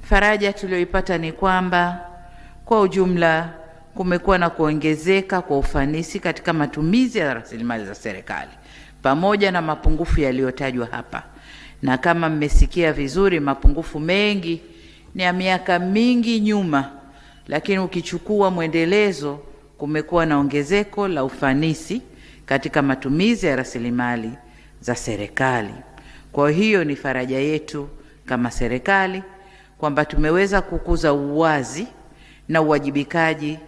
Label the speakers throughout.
Speaker 1: Faraja tuliyoipata ni kwamba kwa ujumla kumekuwa na kuongezeka kwa ufanisi katika matumizi ya rasilimali za serikali pamoja na mapungufu yaliyotajwa hapa. Na kama mmesikia vizuri, mapungufu mengi ni ya miaka mingi nyuma, lakini ukichukua mwendelezo kumekuwa na ongezeko la ufanisi katika matumizi ya rasilimali za serikali. Kwa hiyo ni faraja yetu kama serikali kwamba tumeweza kukuza uwazi na uwajibikaji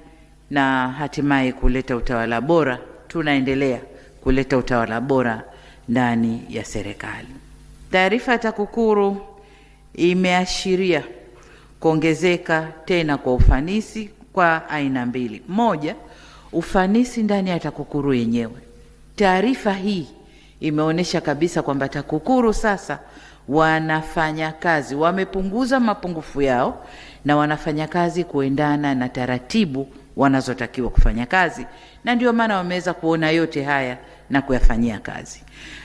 Speaker 1: na hatimaye kuleta utawala bora. Tunaendelea kuleta utawala bora ndani ya serikali. Taarifa ya TAKUKURU imeashiria kuongezeka tena kwa ufanisi kwa aina mbili. Moja, ufanisi ndani ya TAKUKURU yenyewe. Taarifa hii imeonyesha kabisa kwamba TAKUKURU sasa wanafanya kazi, wamepunguza mapungufu yao na wanafanya kazi kuendana na taratibu wanazotakiwa kufanya kazi, na ndio maana wameweza kuona yote haya na kuyafanyia kazi.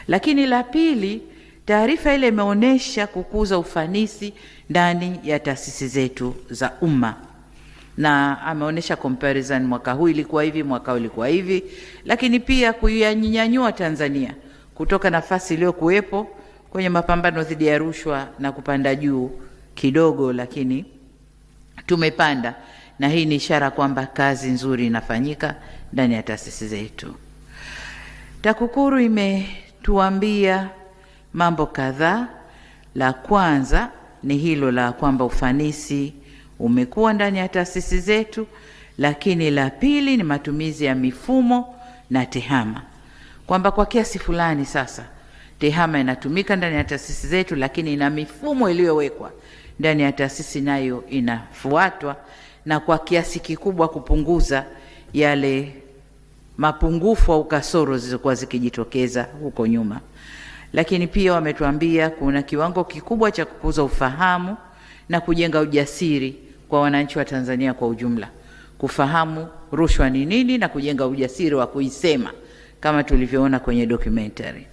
Speaker 1: Lakini la pili, taarifa ile imeonyesha kukuza ufanisi ndani ya taasisi zetu za umma, na ameonyesha comparison, mwaka huu ilikuwa hivi, mwaka huu ilikuwa hivi, lakini pia kuyanyanyua Tanzania kutoka nafasi iliyokuwepo kwenye mapambano dhidi ya rushwa na kupanda juu kidogo, lakini tumepanda, na hii ni ishara kwamba kazi nzuri inafanyika ndani ya taasisi zetu. TAKUKURU imetuambia mambo kadhaa. La kwanza ni hilo la kwamba ufanisi umekuwa ndani ya taasisi zetu, lakini la pili ni matumizi ya mifumo na tehama, kwamba kwa kiasi fulani sasa tehama inatumika ndani ya taasisi zetu, lakini ina mifumo iliyowekwa ndani ya taasisi nayo inafuatwa, na kwa kiasi kikubwa kupunguza yale mapungufu au kasoro zilizokuwa zikijitokeza huko nyuma. Lakini pia wametuambia kuna kiwango kikubwa cha kukuza ufahamu na kujenga ujasiri kwa wananchi wa Tanzania kwa ujumla, kufahamu rushwa ni nini na kujenga ujasiri wa kuisema kama tulivyoona kwenye documentary.